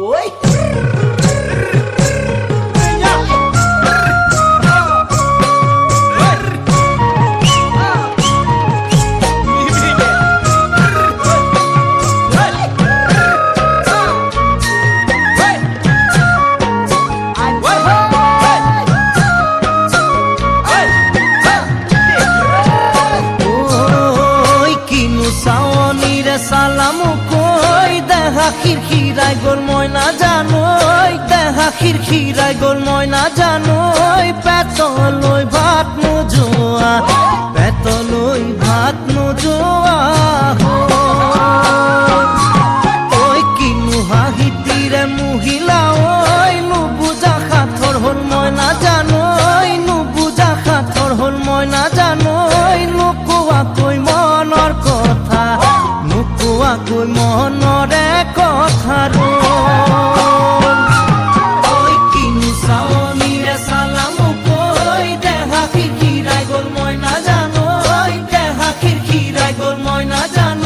ওই সালামু কই দেখা খিরখিরাই গোল ময়না জানোই দেখা খিরখিরাই গোল ময়না জানোই পেতলই ভাত নোজোয়া পেতলই ভাত নোজোয়া ওই কিনু হাহিতিরে মহিলা ওই নুবুজা খাথর হল ময়না জানোই নুবুজা খাথর হল ময়না জানোই নুকুয়া কই মনৰ কথা নুকুয়াকৈ মনৰে কথাৰো ঐ কিনো চাৱনীৰে চালামু কৈ দেহা খিৰখিৰাই গ'ল মই নাজানো দেহা খিৰখিৰাই গ'ল মই নাজানো